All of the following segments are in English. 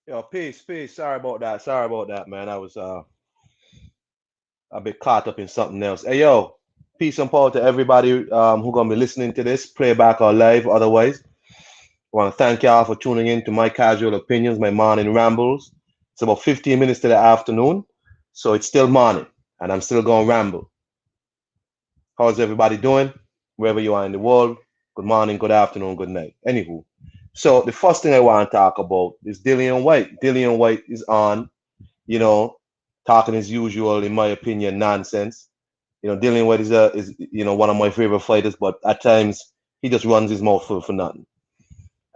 Yo, peace, peace. Sorry about that. Sorry about that, man. I was a bit caught up in something else. Hey, yo, peace and power to everybody who gonna be listening to this, playback or live. Otherwise, I want to thank y'all for tuning in to my casual opinions, my morning rambles. It's about 15 minutes to the afternoon, so it's still morning, and I'm still gonna ramble. How's everybody doing? Wherever you are in the world, good morning, good afternoon, good night. Anywho, so the first thing I want to talk about is Dillian White. Dillian White is on, you know, talking as usual, in my opinion, nonsense. Dillian White is one of my favorite fighters, but at times he just runs his mouth for nothing.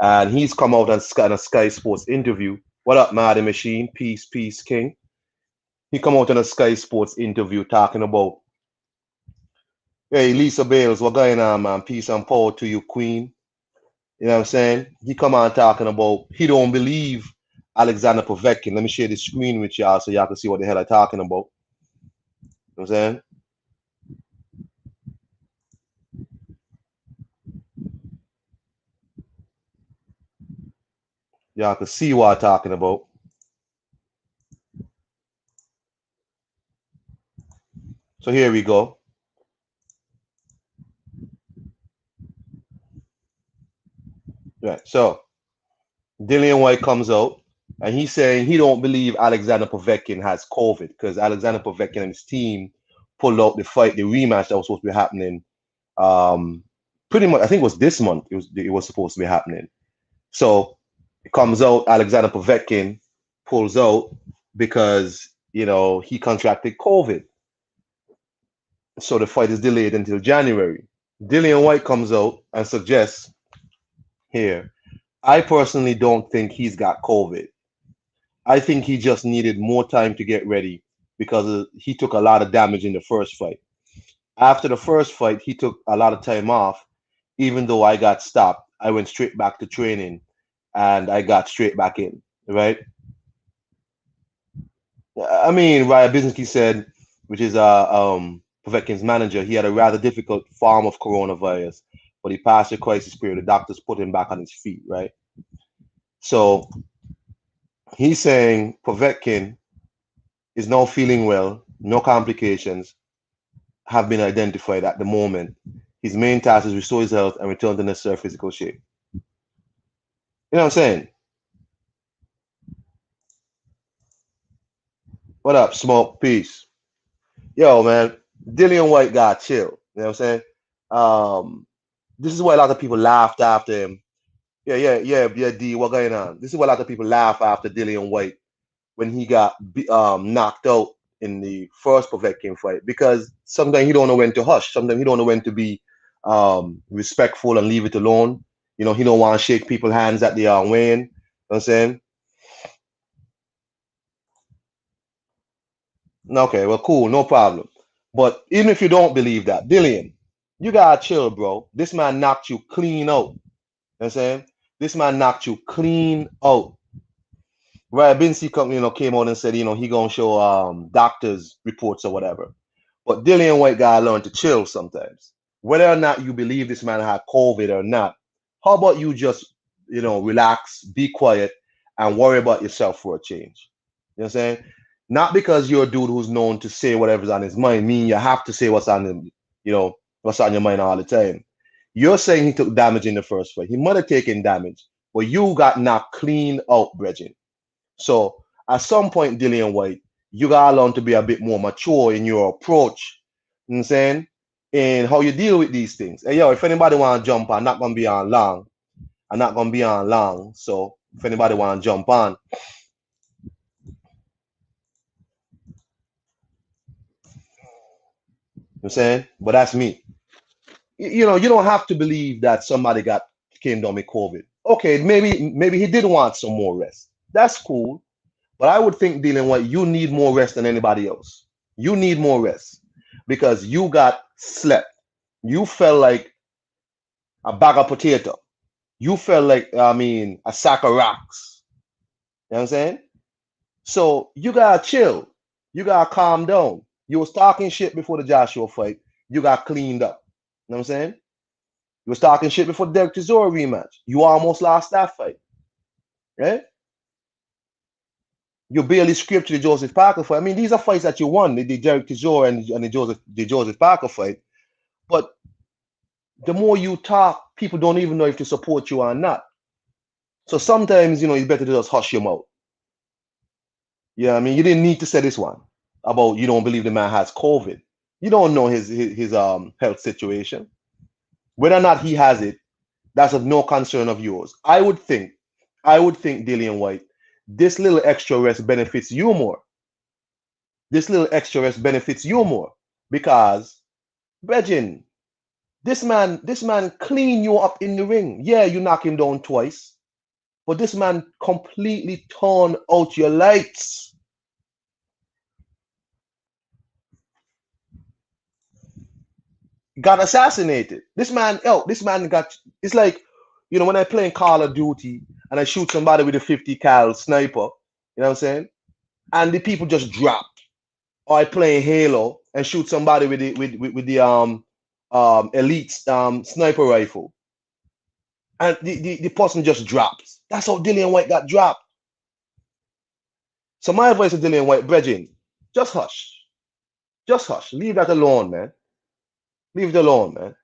And he's come out on a Sky Sports interview. What up, Marty Machine? Peace, peace, King. He come out on a Sky Sports interview talking about, hey, Lisa Bales, what going on, man? Peace and power to you, Queen. You know what I'm saying? He come on talking about he don't believe Alexander Povetkin. Let me share the screen with y'all so y'all can see what the hell I'm talking about. You know what I'm saying? Y'all can see what I'm talking about. So here we go. Right. So Dillian White comes out and he's saying he don't believe Alexander Povetkin has COVID because Alexander Povetkin and his team pulled out the fight, the rematch that was supposed to be happening. Um, Pretty much, I think it was this month. It was supposed to be happening. So it comes out Alexander Povetkin pulls out because he contracted COVID. So the fight is delayed until January. Dillian White comes out and suggests here, I personally don't think he's got COVID. I think he just needed more time to get ready because he took a lot of damage in the first fight. After the first fight, he took a lot of time off. Even though I got stopped, I went straight back to training and I got straight back in, right? I mean, Raya Businessky said, which is Povetkin's manager, he had a rather difficult form of coronavirus, but he passed the crisis period. The doctors put him back on his feet, right? So he's saying Povetkin is now feeling well, no complications have been identified at the moment. His main task is restore his health and return to necessary physical shape. You know what I'm saying? What up, Smoke? Peace. Yo, man, Dillian White got chill. You know what I'm saying? Um, this is why a lot of people laughed after him. Yeah, yeah, yeah, yeah, D, what going on? This is why a lot of people laugh after Dillian White when he got knocked out in the first Povetkin fight because sometimes he don't know when to hush. Sometimes he don't know when to be respectful and leave it alone. He don't want to shake people's hands at the weigh-in. You know what I'm saying? Okay, well, cool, no problem. But even if you don't believe that, Dillian, you gotta chill, bro. This man knocked you clean out. You know what I'm saying? This man knocked you clean out. Right, Bincy company, came out and said, he gonna show doctors reports or whatever. But Dillian White gotta learn to chill sometimes. Whether or not you believe this man had COVID or not, how about you just, relax, be quiet, and worry about yourself for a change? You know what I'm saying? Not because you're a dude who's known to say whatever's on his mind, mean you have to say what's on him, what's on your mind all the time. You're saying he took damage in the first fight. He might have taken damage, but you got knocked clean out, Bridget. So at some point, Dillian White, you gotta learn to be a bit more mature in your approach. You know what I'm saying? In how you deal with these things. Hey yo, if anybody wanna jump on, not gonna be on long. I'm not gonna be on long. So if anybody wanna jump on, you know what I'm saying? But that's me. You don't have to believe that somebody came down with COVID. Okay, maybe he did want some more rest. That's cool. But I would think, dealing with you need more rest than anybody else. You need more rest because you got slept. You felt like a bag of potato. You felt like, a sack of rocks. You know what I'm saying? So you gotta chill. You gotta calm down. You was talking shit before the Joshua fight. You got cleaned up. You know what I'm saying? You was talking shit before the Derek Chisora rematch. You almost lost that fight. Right? You barely scraped to the Joseph Parker fight. I mean, these are fights that you won, the Derek Chisora and the Joseph Parker fight. But the more you talk, people don't even know if to support you or not. So sometimes, it's better to just hush your mouth. Yeah, I mean, you didn't need to say this one about you don't believe the man has COVID. You don't know his health situation. Whether or not he has it, that's of no concern of yours. I would think, Dillian White, this little extra rest benefits you more. This little extra rest benefits you more because, Bregin, this man clean you up in the ring. Yeah, you knock him down twice, but this man completely torn out your lights. Got assassinated. This man got. It's like, when I play in Call of Duty and I shoot somebody with a 50 cal sniper. You know what I'm saying? And the people just drop. Or I play in Halo and shoot somebody with the elite sniper rifle, and the person just drops. That's how Dillian White got dropped. So my advice to Dillian White, Bregin, just hush. Just hush. Leave that alone, man. Leave it alone, man.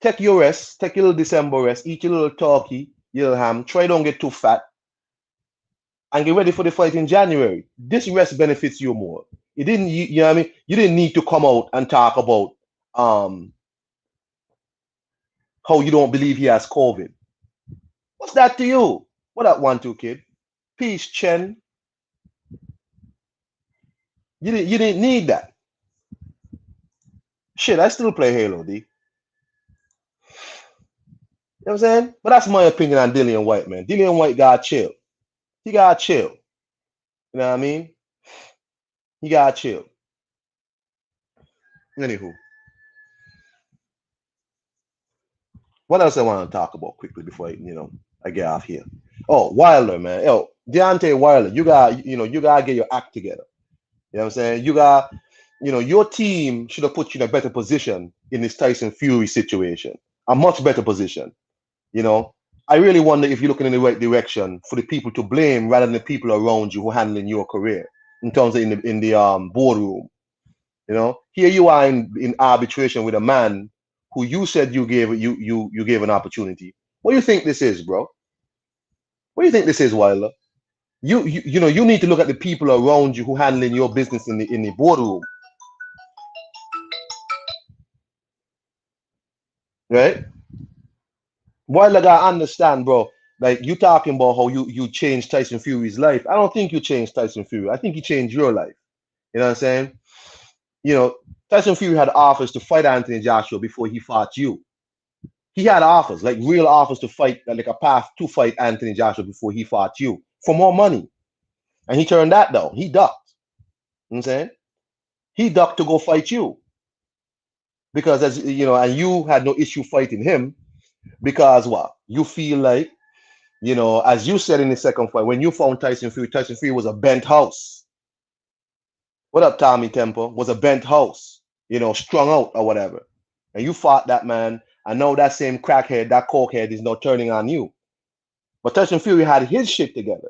Take your rest. Take your little December rest. Eat your little turkey, your little ham. Try don't get too fat. And get ready for the fight in January. This rest benefits you more. You didn't, you know what I mean? You didn't need to come out and talk about how you don't believe he has COVID. What's that to you? What that 1-2 kid? Peace, Chen. You didn't need that. Shit, I still play Halo, D. You know what I'm saying? But that's my opinion on Dillian White, man. Dillian White gotta chill. He gotta chill. You know what I mean? He gotta chill. Anywho, what else I want to talk about quickly before I get off here? Oh, Wilder, man. Yo, Deontay Wilder, you gotta get your act together. You know what I'm saying? Your team should have put you in a better position in this Tyson Fury situation. A much better position. You know, I really wonder if you're looking in the right direction for the people to blame rather than the people around you who are handling your career in terms of in the boardroom. Here you are in arbitration with a man who you said you gave an opportunity. What do you think this is, bro? What do you think this is, Wilder? You need to look at the people around you who handling your business in the boardroom, right? Wilder gotta understand, bro. Like you talking about how you changed Tyson Fury's life. I don't think you changed Tyson Fury. I think he changed your life. You know what I'm saying? Tyson Fury had offers to fight Anthony Joshua before he fought you. He had offers, like real offers to fight, like a path to fight Anthony Joshua before he fought you for more money. And he turned that down. He ducked. You know what I'm saying? He ducked to go fight you. Because and you had no issue fighting him because what? You feel like, as you said in the second fight, when you found Tyson Fury was a bent house. What up, Tommy Temple? Was a bent house, strung out or whatever. And you fought that man, and now that same crackhead, that cokehead is now turning on you. But Tyson Fury had his shit together.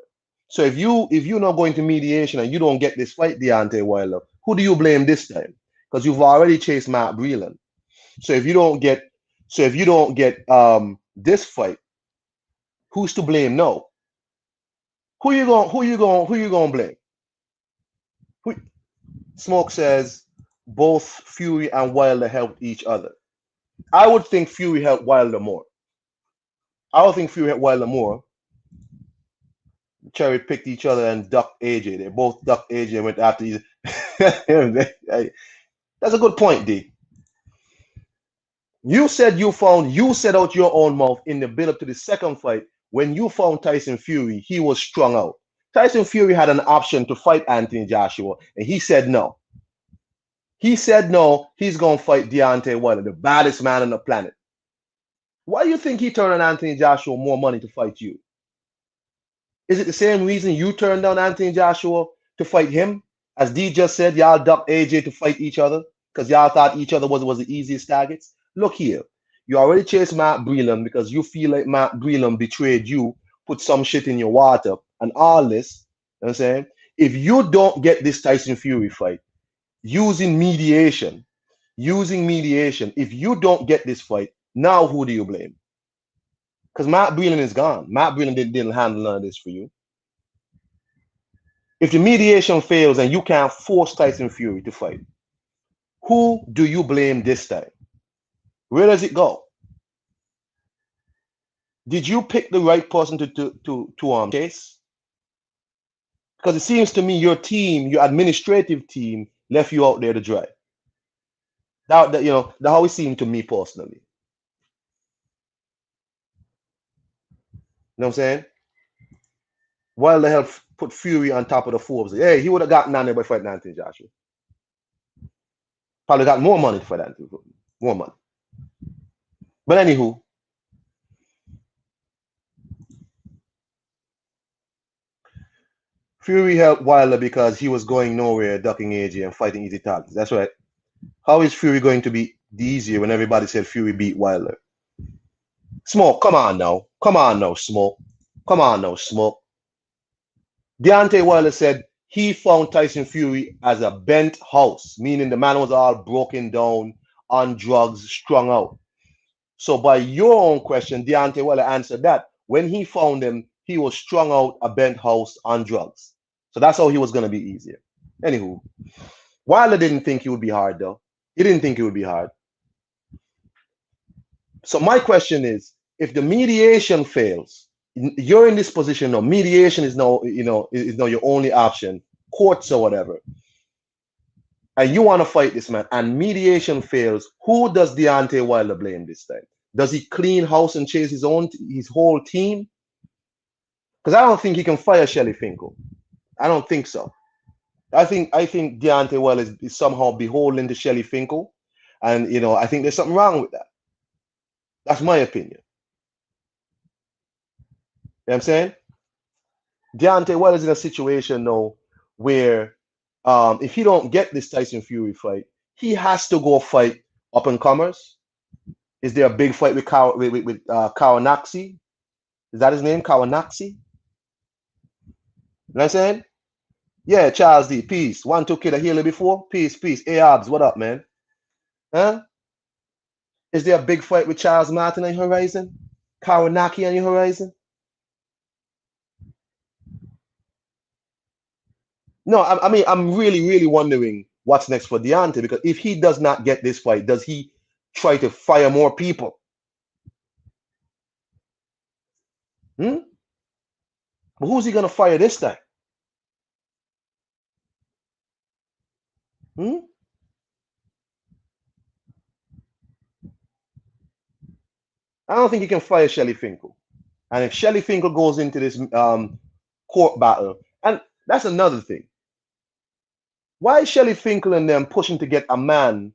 So if you're not going to mediation and you don't get this fight, Deontay Wilder, who do you blame this time? Because you've already chased Matt Breland. So if you don't get this fight, who's to blame now? Who you gonna blame? Smoke says both Fury and Wilder helped each other. I would think Fury helped Wilder more. Cherry picked each other and ducked AJ. They both ducked AJ and went after each other. That's a good point, D. You said you said out your own mouth in the build up to the second fight when you found Tyson Fury, he was strung out. Tyson Fury had an option to fight Anthony Joshua, and he said no. He said no, he's going to fight Deontay Wilder, the baddest man on the planet. Why do you think he turned on Anthony Joshua more money to fight you? Is it the same reason you turned down Anthony Joshua to fight him? As D just said, y'all ducked AJ to fight each other because y'all thought each other was the easiest targets. Look here, you already chased Matt Breland because you feel like Matt Breland betrayed you, put some shit in your water, and all this. You know what I'm saying? If you don't get this Tyson Fury fight using mediation, if you don't get this fight, now who do you blame? Because Matt Breland is gone. Matt Breland didn't handle none of this for you. If the mediation fails and you can't force Tyson Fury to fight, who do you blame this time? Where does it go? Did you pick the right person to chase? Because it seems to me your team, your administrative team, left you out there to dry. That you know, that's how it seemed to me personally. You know what I'm saying? Wilder helped put Fury on top of the Forbes. Hey, he would have gotten down there by fighting Anthony Joshua. Probably got more money to fight Anthony. More money. But anywho, Fury helped Wilder because he was going nowhere, ducking AJ and fighting easy targets. That's right. How is Fury going to be easier when everybody said Fury beat Wilder? Smoke, come on now. Come on now, Smoke. Come on now, Smoke. Deontay Wilder said he found Tyson Fury as a bent house, meaning the man was all broken down, on drugs, strung out. So by your own question, Deontay Wilder answered that. When he found him, he was strung out, a bent house, on drugs. So that's how he was going to be easier. Anywho, Wilder didn't think it would be hard, though. He didn't think it would be hard. So my question is, if the mediation fails, you're in this position now. Mediation is now, is now your only option, courts or whatever. And you want to fight this man, and mediation fails. Who does Deontay Wilder blame this time? Does he clean house and chase his whole team? Because I don't think he can fire Shelly Finkel. I don't think so. I think Deontay Wilder is somehow beholden to Shelly Finkel, and I think there's something wrong with that. That's my opinion. You know what I'm saying? Deontay Wilder's in a situation now where if he don't get this Tyson Fury fight, he has to go fight up and comers. Is there a big fight with Kawanaxi? Is that his name? Kawanaxi? You know what I'm saying? Yeah, Charles D. Peace. 1-2 kid a healer before? Peace. Hey, Abs, what up, man? Huh? Is there a big fight with Charles Martin on your horizon? Kawanaki on your horizon? No, I mean, I'm really, really wondering what's next for Deontay, because if he does not get this fight, does he try to fire more people? But who's he going to fire this time? I don't think he can fire Shelly Finkel. And if Shelly Finkel goes into this court battle, and that's another thing. Why is Shelly Finkel and them pushing to get a man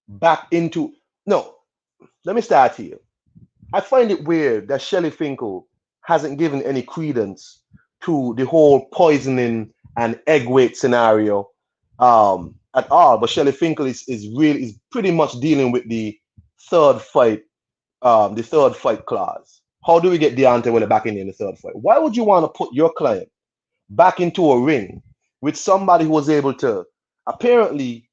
back into... No, let me start here. I find it weird that Shelly Finkel hasn't given any credence to the whole poisoning and egg weight scenario at all. But Shelly Finkel is pretty much dealing with the third fight clause. How do we get Deontay Wilder back in the third fight? Why would you want to put your client back into a ring with somebody who was able to apparently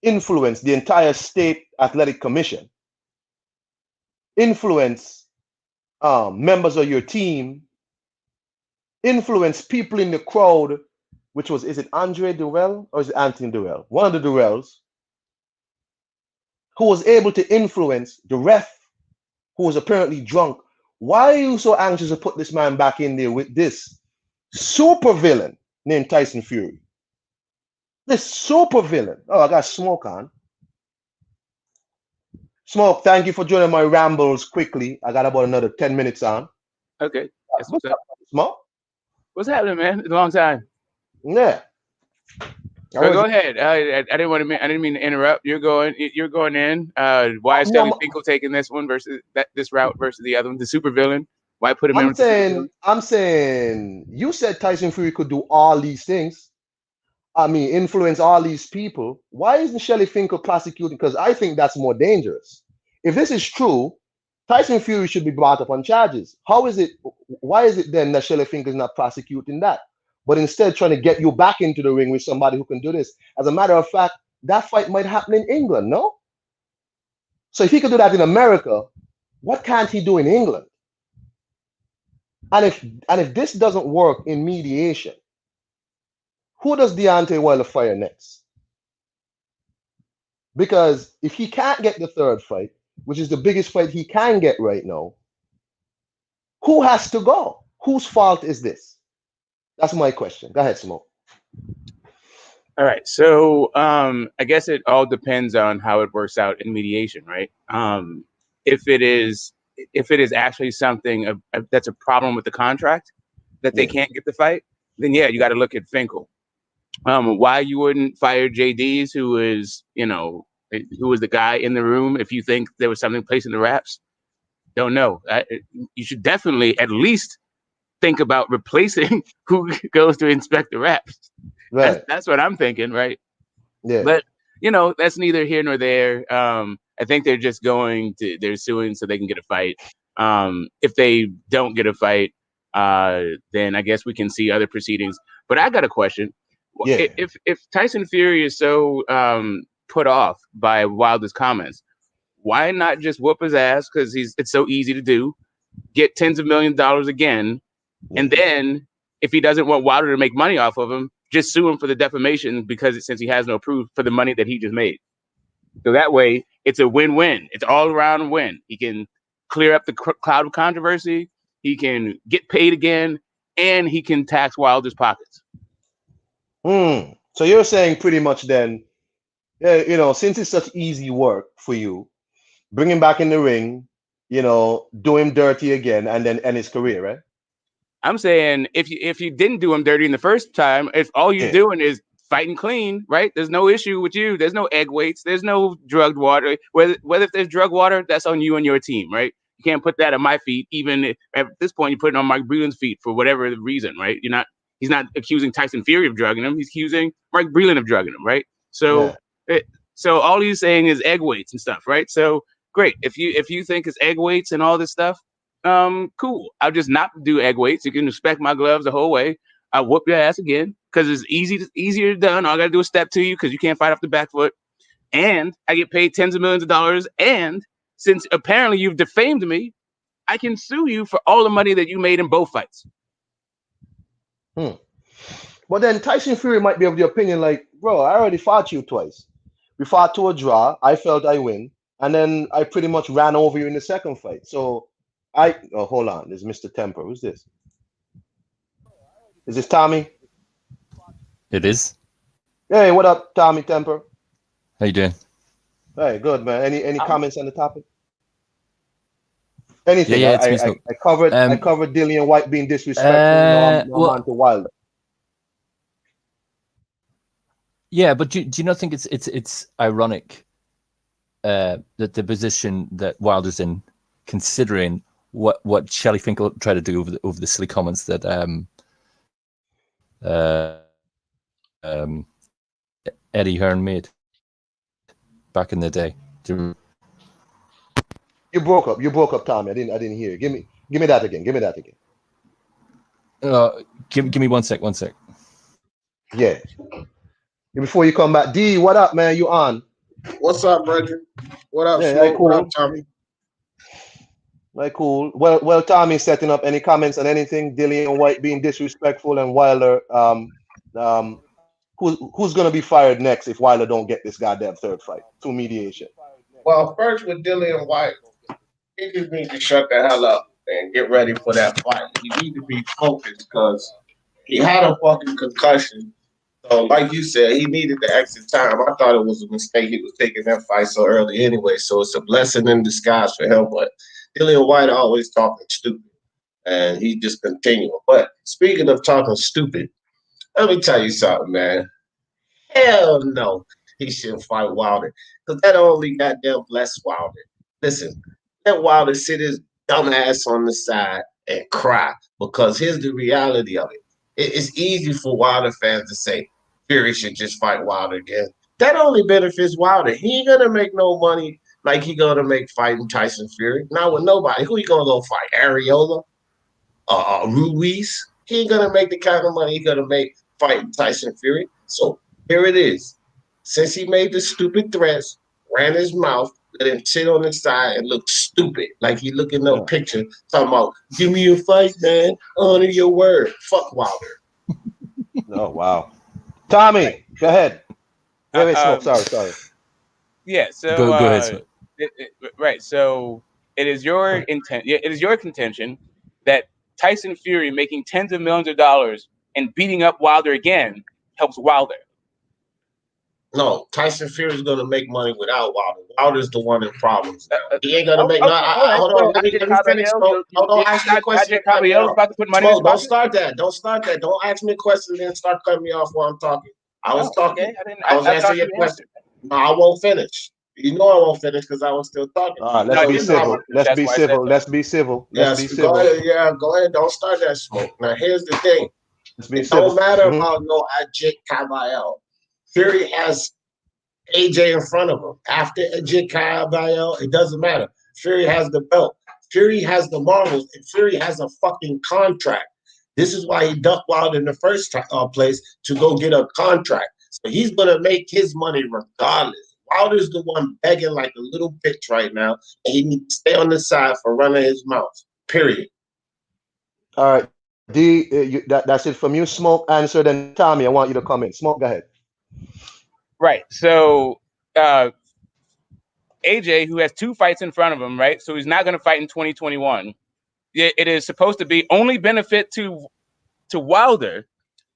influence the entire state athletic commission, influence members of your team, influence people in the crowd, which was, is it Andre Durrell or is it Anthony Durrell? One of the Durrells, who was able to influence the ref, who was apparently drunk. Why are you so anxious to put this man back in there with this super villain named Tyson Fury? This super villain. Oh, I got Smoke on. Smoke, thank you for joining my rambles quickly. I got about another 10 minutes on. Okay. What's up, Smoke? What's happening, man? It's a long time. Yeah. Go ahead. I didn't mean to interrupt. You're going in. Why is Shelly Finkel taking this one versus this route versus the other one? The super villain. Why put him in? I'm saying you said Tyson Fury could do all these things. I mean, influence all these people. Why isn't Shelly Finkel prosecuting? Because I think that's more dangerous. If this is true, Tyson Fury should be brought up on charges. Why is it then that Shelly Finkel is not prosecuting that? but instead trying to get you back into the ring with somebody who can do this. As a matter of fact, that fight might happen in England, no? So if he could do that in America, what can't he do in England? And if this doesn't work in mediation, who does Deontay Wilder fire next? Because if he can't get the third fight, which is the biggest fight he can get right now, who has to go? Whose fault is this? That's my question. Go ahead, Smoke. All right. So I guess it all depends on how it works out in mediation, right? If it is actually something that's a problem with the contract that they can't get the fight, then yeah, you got to look at Finkel. Why you wouldn't fire JD's, who was the guy in the room, if you think there was something placed in the wraps? Don't know. You should definitely at least think about replacing who goes to inspect the wraps. Right. That's what I'm thinking, right? Yeah. But that's neither here nor there. I think they're just they're suing so they can get a fight. If they don't get a fight, then I guess we can see other proceedings. But I got a question. Yeah. If Tyson Fury is so put off by Wilder's comments, why not just whoop his ass? Because it's so easy to do. Get tens of millions of dollars again, and then if he doesn't want Wilder to make money off of him, just sue him for the defamation since he has no proof for the money that he just made. So that way, it's a win-win. It's all around win. He can clear up the cloud of controversy. He can get paid again, and he can tax Wilder's pockets. So you're saying pretty much then, since it's such easy work for you, bring him back in the ring, do him dirty again, and then end his career, right? I'm saying if you didn't do him dirty in the first time, if all you're doing is fighting clean, right? There's no issue with you. There's no egg weights. There's no drugged water. Whether if there's drug water, that's on you and your team, right? You can't put that on my feet. Even if, at this point, you put it on Mark Breland's feet for whatever reason, right? He's not accusing Tyson Fury of drugging him. He's accusing Mark Breland of drugging him, right? So, so all he's saying is egg weights and stuff, right? So great. If you think it's egg weights and all this stuff, cool. I'll just not do egg weights. You can inspect my gloves the whole way. I'll whoop your ass again because it's easier done. All I gotta do is step to you because you can't fight off the back foot. And I get paid tens of millions of dollars. And since apparently you've defamed me, I can sue you for all the money that you made in both fights. But then Tyson Fury might be of the opinion like, bro, I already fought you twice. We fought to a draw. I felt I win. And then I pretty much ran over you in the second fight. So hold on. This is Mr. Temper. Who's this? Is this Tommy? It is. Hey, what up, Tommy Temper? How you doing? Hey, good, man. Any comments on the topic? Anything? Yeah, I covered Dillian Whyte being disrespectful. I'm on to Wilder. Yeah, but do you not think it's ironic that the position that Wilder's in, considering what Shelley Finkel tried to do over the silly comments that Eddie Hearn made back in the day. You broke up, Tommy. I didn't hear you. Give me that again. Give me that again. Give me one sec. Yeah. Before you come back, D, what up, man? You on? What's up, brother? What up, Smoke? Cool. What up, Tommy? Like cool. Well, Tommy setting up any comments on anything? Dillian Whyte being disrespectful and Wilder. Who's gonna be fired next if Wilder don't get this goddamn third fight to mediation? Well, first with Dillian Whyte, he just needs to shut the hell up and get ready for that fight. He needs to be focused because he had a fucking concussion. So, like you said, he needed the extra time. I thought it was a mistake. He was taking that fight so early anyway. So it's a blessing in disguise for him. But Dillian Whyte always talking stupid, and he just continuing. But speaking of talking stupid, let me tell you something, man. Hell no, he shouldn't fight Wilder because that only goddamn bless Wilder. Listen, let Wilder sit his dumb ass on the side and cry because here's the reality of it. It's easy for Wilder fans to say Fury should just fight Wilder again. That only benefits Wilder. He ain't gonna make no money like he gonna make fighting Tyson Fury. Not with nobody. Who he gonna go fight? Areola? Ruiz? He ain't gonna make the kind of money he's gonna make fighting Tyson Fury. So here it is. Since he made the stupid threats, ran his mouth, let him sit on the side and look stupid, like he looking at a picture, talking about, give me a fight, man. Honor your word. Fuck Wilder. Oh, wow. Tommy, go ahead. Wait, Smoke. Sorry. Yeah, so go ahead, Smoke. Right. So it is your intent. Yeah, it is your contention that Tyson Fury making tens of millions of dollars and beating up Wilder again helps Wilder. No, Tyson Fury is gonna make money without Wilder. Wilder's the one in problems now. He ain't gonna make. Hold on. Let me finish. Hold on. Ask me a question. About to put money in his don't start that. Don't start that. Don't ask me a question, then start cutting me off while I'm talking. I was talking. Okay. I was answering your question. No, I won't finish. You know I won't finish because I was still talking. All right, let's be civil. Let's be civil. Let's be civil. Let's be civil. Go ahead. Yeah, go ahead. Don't start that smoke. Now here's the thing. It don't matter about no Ajit Kabayel. Fury has AJ in front of him. After Ajit Kabayel, it doesn't matter. Fury has the belt. Fury has the marbles. And Fury has a fucking contract. This is why he ducked Wilder in the first place, to go get a contract. So he's going to make his money regardless. Wilder's the one begging like a little bitch right now, and he needs to stay on the side for running his mouth. Period. All right. D, that's it from you. Smoke answer. Then Tommy, I want you to come in. Smoke, go ahead. Right. So AJ, who has 2 fights in front of him, right? So he's not going to fight in 2021. It is supposed to be only benefit to Wilder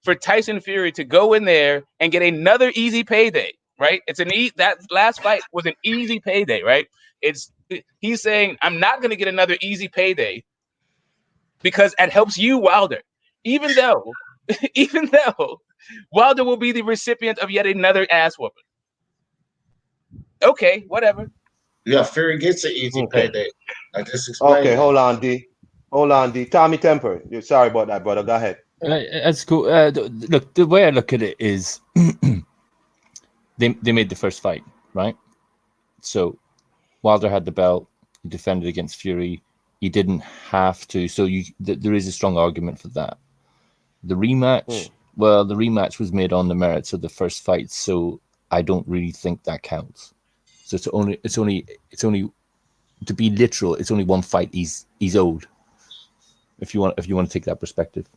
for Tyson Fury to go in there and get another easy payday, right? That last fight was an easy payday, right? He's saying, I'm not going to get another easy payday because it helps you, Wilder, even though Wilder will be the recipient of yet another ass whooping. Okay, whatever. Yeah, Fury gets an easy payday. I just explained. Okay, hold on, D. Tommy Temper. Sorry about that, brother. Go ahead. That's cool. Look, the way I look at it is they made the first fight, right? So Wilder had the belt. He defended against Fury. He didn't have to. So there is a strong argument for that. The rematch, well, the rematch was made on the merits of the first fight, so I don't really think that counts. So it's only to be literal, it's only one fight he's owed. If you want to take that perspective.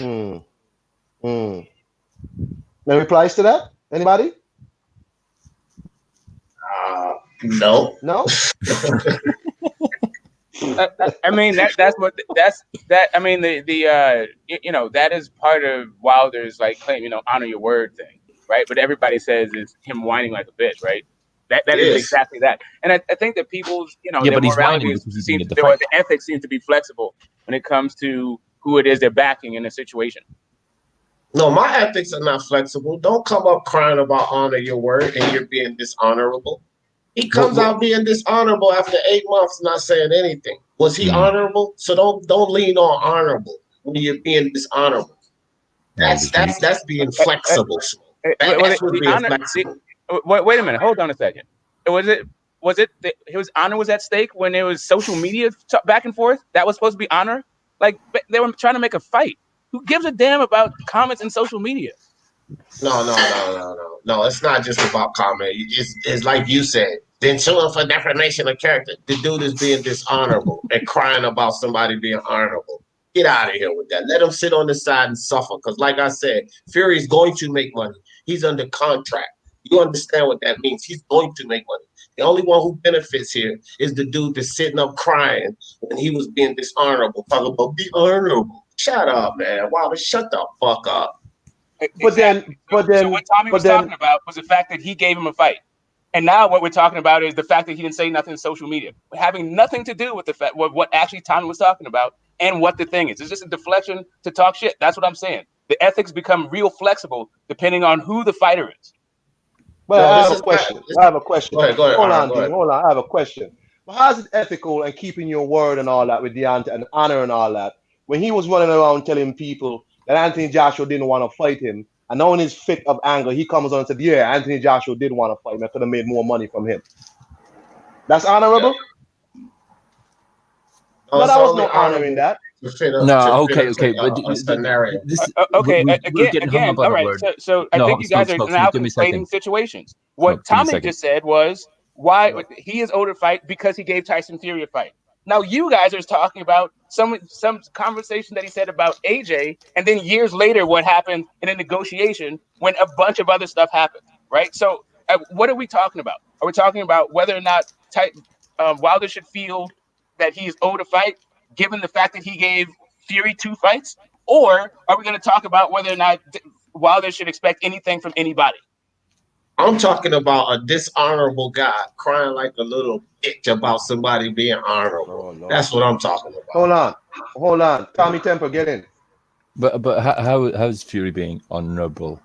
Any replies to that? Anybody? No. I mean I mean that is part of Wilder's like claim, honor your word thing, right? But everybody says it's him whining like a bitch, right? That is exactly that. And I think that people's their morality the ethics seems to be flexible when it comes to who it is they're backing in a situation. No, my ethics are not flexible. Don't come up crying about honor your word and you're being dishonorable. He comes out being dishonorable after 8 months, not saying anything. Was he honorable? So don't lean on honorable when you're being dishonorable. That's being flexible. That's being flexible. Wait a minute. Hold on a second. Was it his honor was at stake when there was social media back and forth? That was supposed to be honor. Like they were trying to make a fight. Who gives a damn about comments in social media? No. It's not just about comment. It's like you said. Then suing for defamation of character. The dude is being dishonorable and crying about somebody being honorable. Get out of here with that. Let him sit on the side and suffer. Because like I said, Fury is going to make money. He's under contract. You understand what that means. He's going to make money. The only one who benefits here is the dude that's sitting up crying when he was being dishonorable. Talking about be honorable. Shut up, man. Wow, shut the fuck up. But then, so what Tommy was talking about was the fact that he gave him a fight. And now what we're talking about is the fact that he didn't say nothing in social media, having nothing to do with the fact what actually Tommy was talking about and what the thing is. It's just a deflection to talk shit. That's what I'm saying. The ethics become real flexible depending on who the fighter is. Well, I have a question. Go ahead. Hold on. I have a question. Well, how's it ethical and keeping your word and all that with Deontay and honor and all that when he was running around telling people that Anthony Joshua didn't want to fight him, and now in his fit of anger, he comes on and said, yeah, Anthony Joshua did want to fight him. I could have made more money from him. That's honorable? But I was no honor in that. Okay. But scenario. we're getting hung up on all a right. word. So I think you guys are now conflating situations. What Tommy just said was why he is owed a fight because he gave Tyson Fury a fight. Now you guys are talking about some conversation that he said about AJ, and then years later what happened in a negotiation when a bunch of other stuff happened, right? So what are we talking about? Are we talking about whether or not Wilder should feel that he's owed a fight, given the fact that he gave Fury 2 fights? Or are we going to talk about whether or not Wilder should expect anything from anybody? I'm talking about a dishonorable guy crying like a little bitch about somebody being honorable. No. That's what I'm talking about. Hold on. Tommy Temper, get in. But how is Fury being honorable?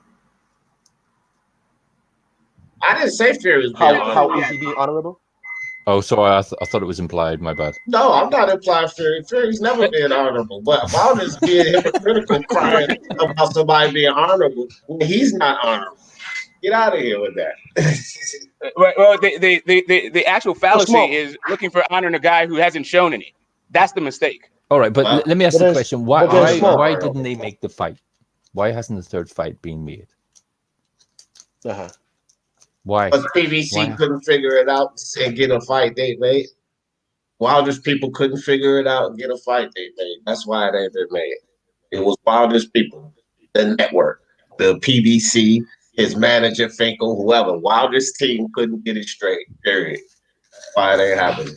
I didn't say Fury was being honorable. How is he being honorable? Oh, sorry, I thought it was implied. My bad. No, I'm not implying Fury. Fury's never been honorable. But Wilder's being hypocritical crying about somebody being honorable when he's not honorable. Get out of here with that. Well, the actual fallacy is looking for honoring a guy who hasn't shown any. That's the mistake. All right, but let me ask the question: why didn't they make the fight? Why hasn't the third fight been made? Why? Because PBC couldn't figure it out and get a fight they made. Wilder's people couldn't figure it out and get a fight they made. That's why it ain't been made. It was Wilder's people, the network, the PBC, his manager, Finkel, whoever. Wilder's team couldn't get it straight, period. That's why it ain't happening.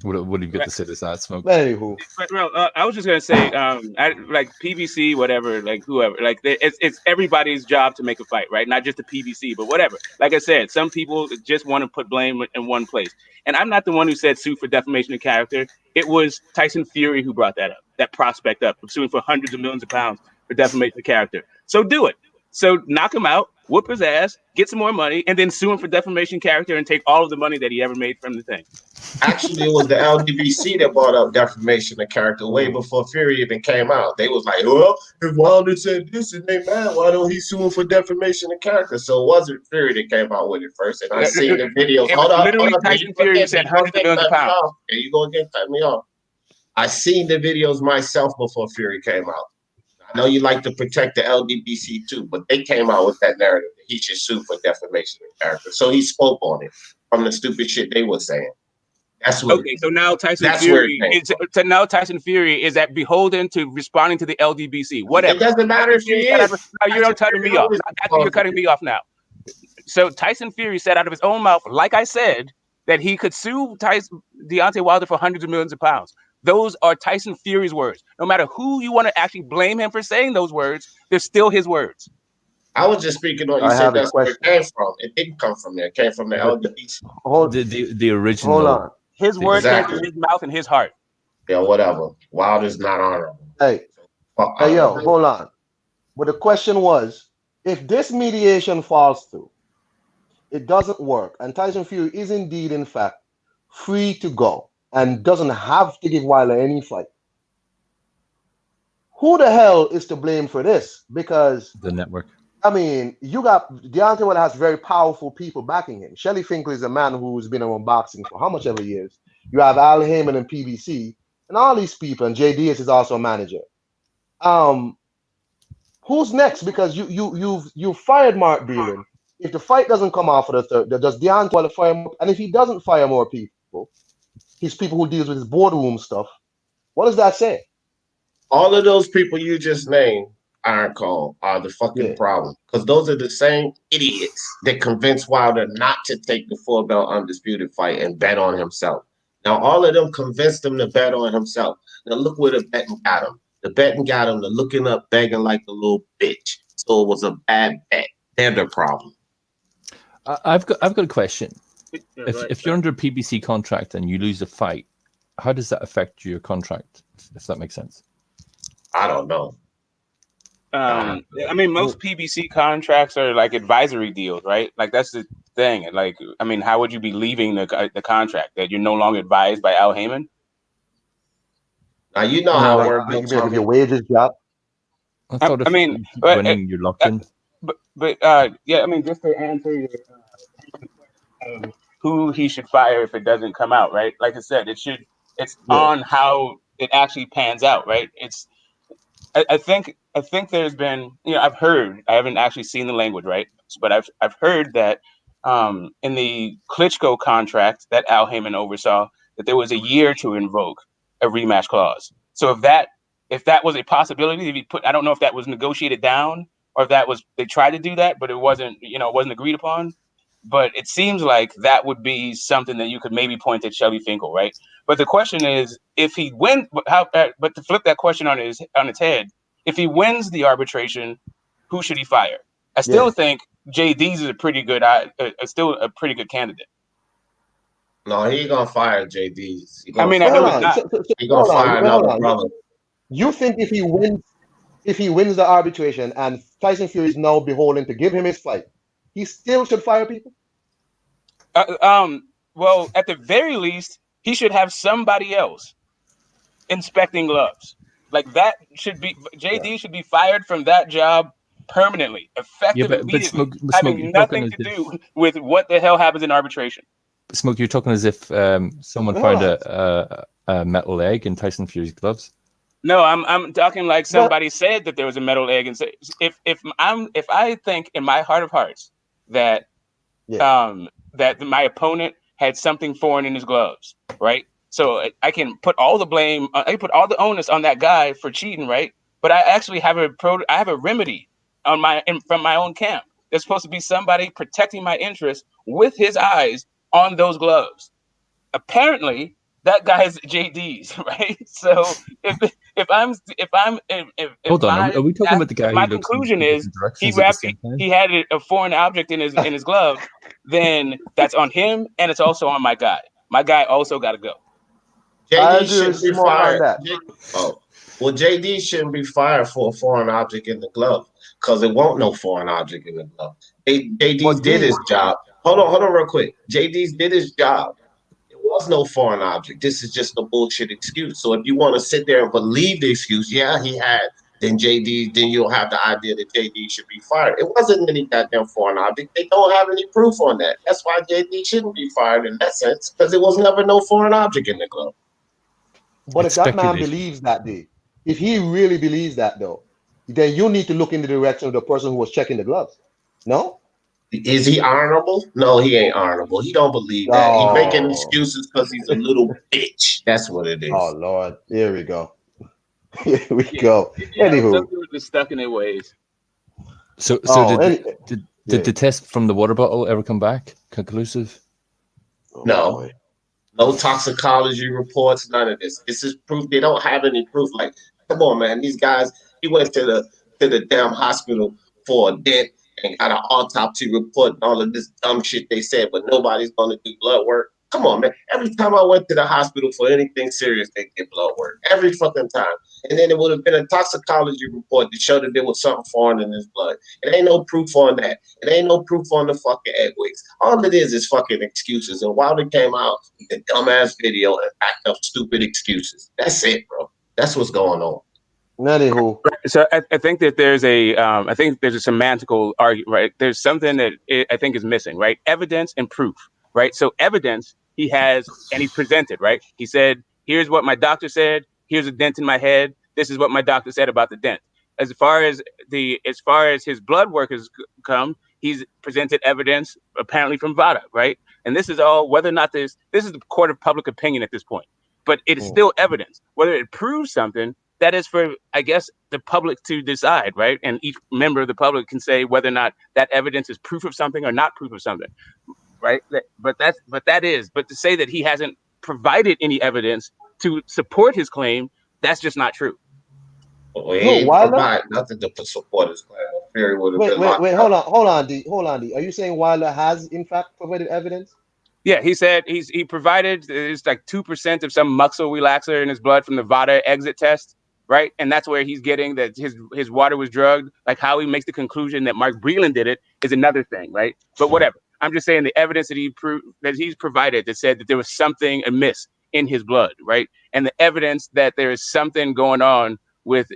What do you get to say this not smoke? Anywho. I was just gonna say, like PBC, whatever, like whoever, like it's everybody's job to make a fight, right? Not just the PBC, but whatever. Like I said, some people just want to put blame in one place, and I'm not the one who said sue for defamation of character. It was Tyson Fury who brought that up, that prospect up, of suing for hundreds of millions of pounds for defamation of character. So do it. So knock him out, whoop his ass, get some more money, and then sue him for defamation of character and take all of the money that he ever made from the thing. Actually, it was the LDBC that brought up defamation of character way before Fury even came out. They was like, well, if Wilder said this and they mad, why don't he sue him for defamation of character? So it wasn't Fury that came out with it first. And I seen the videos. Hold on. Tyson Fury said hundreds of millions of pounds. There you go again, cut me off. I seen the videos myself before Fury came out. I know you like to protect the LDBC too, but they came out with that narrative that he should sue for defamation of character. So he spoke on it from the stupid shit they were saying. That's what. Okay, so now Tyson Fury is at beholden to responding to the LDBC. Whatever. It doesn't matter if he is. No, you're cutting me off. You're cutting me off now. So Tyson Fury said out of his own mouth, like I said, that he could sue Deontay Wilder for hundreds of millions of pounds. Those are Tyson Fury's words. No matter who you want to actually blame him for saying those words, they're still his words. I was just speaking on. You said that's where it came from. It didn't come from there. It came from the LDBC. The original. Hold on. His words came from his mouth and his heart. Yeah, whatever. Wilder's not honorable. Hey, yo, hold on. But the question was, if this mediation falls through, it doesn't work, and Tyson Fury is indeed, in fact, free to go and doesn't have to give Wilder any fight, who the hell is to blame for this? Because the network. I mean, you got Deontay Wilder has very powerful people backing him. Shelly Finkel is a man who's been around boxing for how much ever years. You have Al Heyman and PBC and all these people, and Jay Diaz is also a manager. Who's next? Because you've fired Mark Dillon. If the fight doesn't come off for the third, does Deontay Wilder fire more? And if he doesn't fire more people, his people who deals with his boardroom stuff, what does that say? All of those people you just named, Iron Call, are the fucking problem. Because those are the same idiots that convinced Wilder not to take the 4-belt undisputed fight and bet on himself. Now, all of them convinced him to bet on himself. Now, look where the betting got him. The betting got him to looking up, begging like a little bitch. So it was a bad bet. They're the problem. I've got a question. If you're under a PBC contract and you lose a fight, how does that affect your contract? If that makes sense. I don't know. I mean, most PBC contracts are like advisory deals, right? Like that's the thing. Like, I mean, how would you be leaving the contract that you're no longer advised by Al Heyman? Now you know how it works. You give your wages drop. I mean, winning, you're locked in. But yeah, I mean, just to answer your who he should fire if it doesn't come out, right? Like I said, it's on how it actually pans out, right? I think there's been, I've heard, I haven't actually seen the language, right? But I've heard that in the Klitschko contract that Al Heyman oversaw, that there was a year to invoke a rematch clause. So if that was a possibility, if he I don't know if that was negotiated down or if they tried to do that, but it wasn't agreed upon. But it seems like that would be something that you could maybe point at Shelly Finkel, right? But the question is, if he wins, but to flip that question on its head, if he wins the arbitration, who should he fire? I still think JD's is still a pretty good candidate. No, he ain't gonna fire JD's. I know he's not. He gonna fire another brother. You think if he wins the arbitration and Tyson Fury is now beholden to give him his fight, he still should fire people? Well, at the very least, he should have somebody else inspecting gloves. Like that should be JD should be fired from that job permanently, effective immediately, having nothing to do with what the hell happens in arbitration. Smoke, you're talking as if someone found a metal egg in Tyson Fury's gloves. No, I'm talking like somebody said that there was a metal egg, and if I think in my heart of hearts that that my opponent had something foreign in his gloves, right? So I can put all the blame, I put all the onus on that guy for cheating, right? But I actually have a remedy from my own camp. There's supposed to be somebody protecting my interests with his eyes on those gloves. Apparently, that guy's JD's, right? So if hold on, are we talking about the guy? My conclusion is he had a foreign object in his glove. Then that's on him, and it's also on my guy. My guy also got to go. JD shouldn't be fired. JD shouldn't be fired for a foreign object in the glove because it won't no foreign object in the glove. JD did his job. Hold on, real quick. JD's did his job. There was no foreign object. This is just a bullshit excuse. So if you want to sit there and believe the excuse, he had, then you'll have the idea that JD should be fired. It wasn't any goddamn foreign object. They don't have any proof on that. That's why JD shouldn't be fired in that sense, because it was never no foreign object in the glove. But if that man believes that, if he really believes that, though, then you need to look in the direction of the person who was checking the gloves. No? Is he honorable? No, he ain't honorable. He don't believe that. He's making excuses because he's a little bitch. That's what it is. Oh, Lord. Here we go. Here we go. Anywho. Some people are stuck in their ways. So did the test from the water bottle ever come back conclusive? No. No toxicology reports, none of this. This is proof. They don't have any proof. Like, come on, man. These guys, he went to the damn hospital for a dent and got an autopsy report and all of this dumb shit they said, but nobody's going to do blood work. Come on, man. Every time I went to the hospital for anything serious, they get blood work. Every fucking time. And then it would have been a toxicology report that showed that there was something foreign in his blood. It ain't no proof on that. It ain't no proof on the fucking egg wigs. All it is fucking excuses. And Wilder came out with a dumbass video and backed up stupid excuses. That's it, bro. That's what's going on. Anywho. So I think that there's a semantical argument, right? There's something that I think is missing, right? Evidence and proof, right? So evidence he has and he presented, right? He said, here's what my doctor said. Here's a dent in my head. This is what my doctor said about the dent. As far as his blood work has come, he's presented evidence apparently from VADA, right? And this is all whether or not this is the court of public opinion at this point, but it is still evidence. Whether it proves something, that is for, I guess, the public to decide, right? And each member of the public can say whether or not that evidence is proof of something or not proof of something, right? But to say that he hasn't provided any evidence to support his claim, that's just not true. Well, he ain't provide nothing to support his claim. Wait, hold on, D. Are you saying Wilder has in fact provided evidence? Yeah, he said he provided it's like 2% of some muscle relaxer in his blood from the VADA exit test, right? And that's where he's getting that his water was drugged. Like how he makes the conclusion that Mark Breland did it is another thing, right? But whatever. I'm just saying the evidence that he's provided that said that there was something amiss in his blood, right? And the evidence that there is something going on with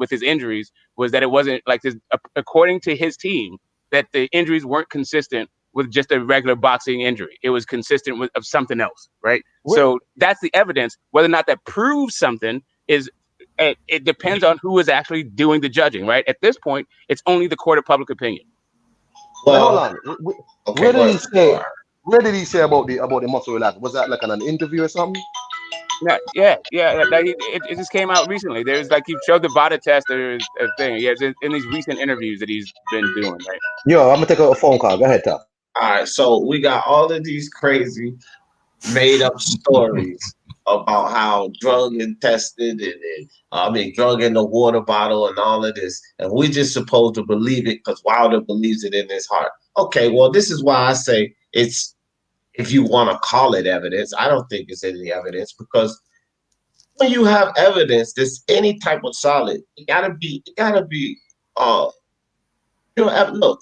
his injuries was that it wasn't like this, according to his team, that the injuries weren't consistent with just a regular boxing injury. It was consistent with of something else, right? So that's the evidence. Whether or not that proves something is it depends on who is actually doing the judging, right? At this point, it's only the court of public opinion. Well, hold on. Where did he say? Where did he say about the muscle relax? Was that like on an interview or something? Yeah. It just came out recently. There's like he showed the VADA test or a thing. Yeah, it's in these recent interviews that he's been doing, right? Yo, I'm gonna take a phone call. Go ahead, Tom. All right, so we got all of these crazy made up stories about how drug and tested and drug in the water bottle and all of this, and we just supposed to believe it because Wilder believes it in his heart. Okay, well, this is why I say it's, if you want to call it evidence, I don't think it's any evidence, because when you have evidence that's any type of solid, it gotta be look,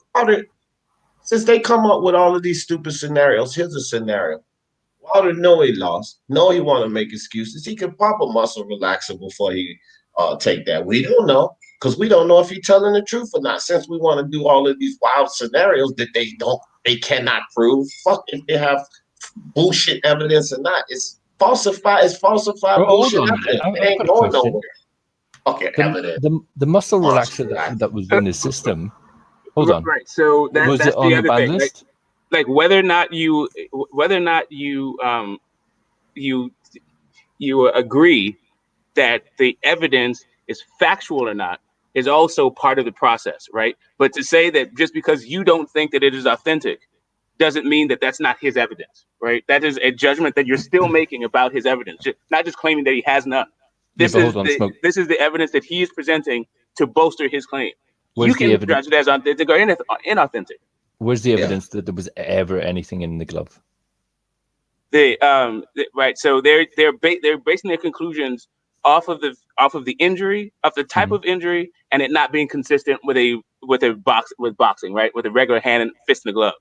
since they come up with all of these stupid scenarios, here's a scenario. Wilder know he lost, know he want to make excuses. He can pop a muscle relaxer before he take that. We don't know, because we don't know if he's telling the truth or not. Since we want to do all of these wild scenarios that they cannot prove. Fuck if they have bullshit evidence or not. It's falsified. It's falsified bullshit evidence. It ain't going nowhere. Okay, evidence. The muscle relaxer that was in the system. Hold on. Right. So that's the other thing. List? Like whether or not you agree that the evidence is factual or not is also part of the process, right? But to say that just because you don't think that it is authentic doesn't mean that that's not his evidence, right? That is a judgment that you're still making about his evidence, not just claiming that he has none. This is the evidence that he is presenting to bolster his claim. You can judge it as authentic or inauthentic. Where's the evidence that there was ever anything in the glove? Right. So they're basing their conclusions off of the injury, of the type of injury, and it not being consistent with boxing, right? With a regular hand and fist in the glove.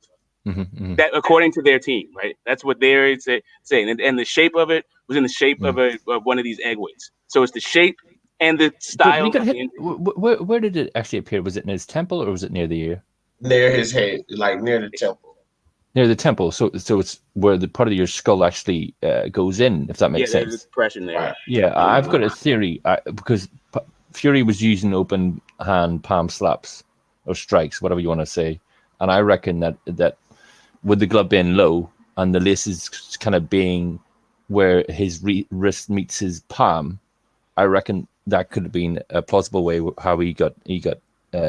That according to their team, right? That's what they're saying, and the shape of it was in the shape of one of these egg weights. So it's the shape and the style. Where did it actually appear? Was it in his temple or was it near the ear? Near his head, like near the temple. Near the temple, so it's where the part of your skull actually goes in, if that makes sense. There's depression there. Right. Yeah, I've got a theory because Fury was using open hand palm slaps or strikes, whatever you want to say, and I reckon that with the glove being low and the laces kind of being where his wrist meets his palm, I reckon that could have been a plausible way how he got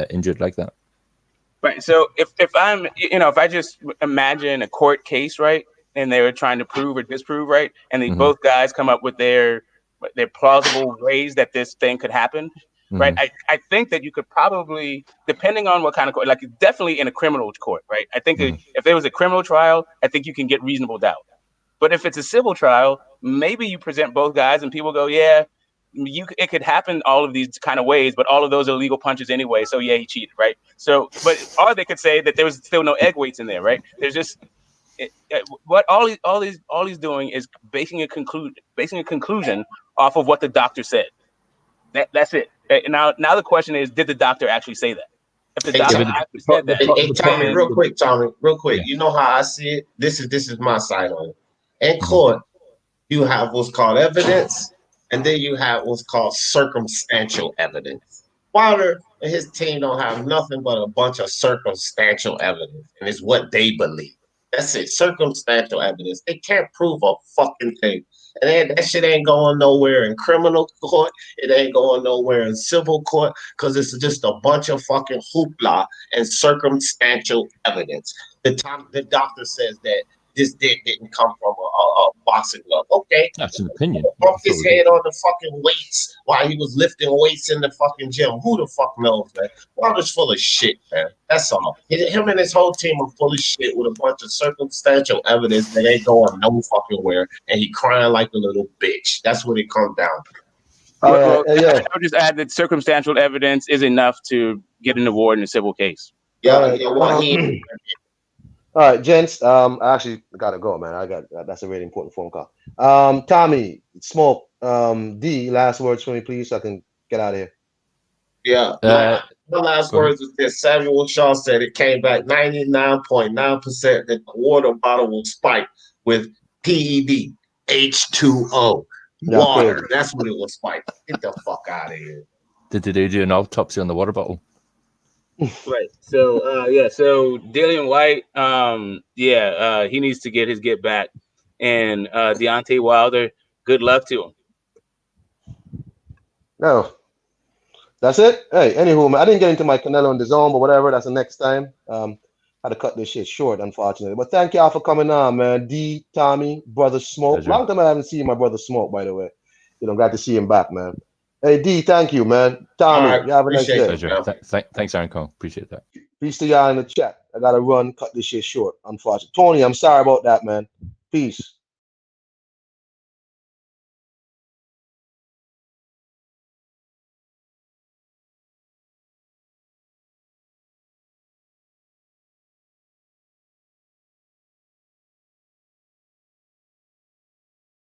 injured like that. Right. So if I just imagine a court case, right, and they were trying to prove or disprove, right, and then both guys come up with their plausible ways that this thing could happen, right? I think that you could probably, depending on what kind of court, like definitely in a criminal court, right? I think if there was a criminal trial, I think you can get reasonable doubt. But if it's a civil trial, maybe you present both guys and people go, yeah, it could happen all of these kind of ways, but all of those are legal punches anyway. So yeah, he cheated, right? So, or they could say that there was still no egg weights in there, right? There's just what all he's doing is basing a conclusion off of what the doctor said. That's it. Now the question is, did the doctor actually say that? If the doctor actually said that, Tommy, real quick. Yeah. You know how I see it. This is my side on it. In court, you have what's called evidence. And then you have what's called circumstantial evidence. Wilder and his team don't have nothing but a bunch of circumstantial evidence, and it's what they believe. That's it, circumstantial evidence. They can't prove a fucking thing. And that shit ain't going nowhere in criminal court. It ain't going nowhere in civil court, because it's just a bunch of fucking hoopla and circumstantial evidence. The doctor says that this didn't come from a boxing glove. Okay. That's an opinion. Broke his head on the fucking weights while he was lifting weights in the fucking gym. Who the fuck knows, man? Wilder's full of shit, man. That's all. Him and his whole team are full of shit with a bunch of circumstantial evidence that ain't going no fucking where, and he crying like a little bitch. That's what it comes down to. I would just add that circumstantial evidence is enough to get an award in a civil case. All right, gents. I actually gotta go, man. That's a really important phone call. Tommy, Smoke, D, last words for me, please, so I can get out of here. Yeah. My last words was this. Samuel Shaw said it came back 99.9%. The water bottle was spiked with PED, H2O, water. That's what it was spiked. Get the fuck out of here. Did they do an autopsy on the water bottle? Right. So so Dillian White, he needs to get his get back. And Deontay Wilder, good luck to him. No. That's it. Hey, anywho, man, I didn't get into my Canelo in the zone, but whatever, that's the next time. Had to cut this shit short, unfortunately. But thank y'all for coming on, man. D, Tommy, Brother Smoke. Pleasure. Long time I haven't seen my brother Smoke, by the way. Glad to see him back, man. Hey, D, thank you, man. Tommy, right, you have a nice day. Pleasure. Thanks, Aaron Cole. Appreciate that. Peace to y'all in the chat. I gotta run, cut this shit short, unfortunately. Tony, I'm sorry about that, man. Peace.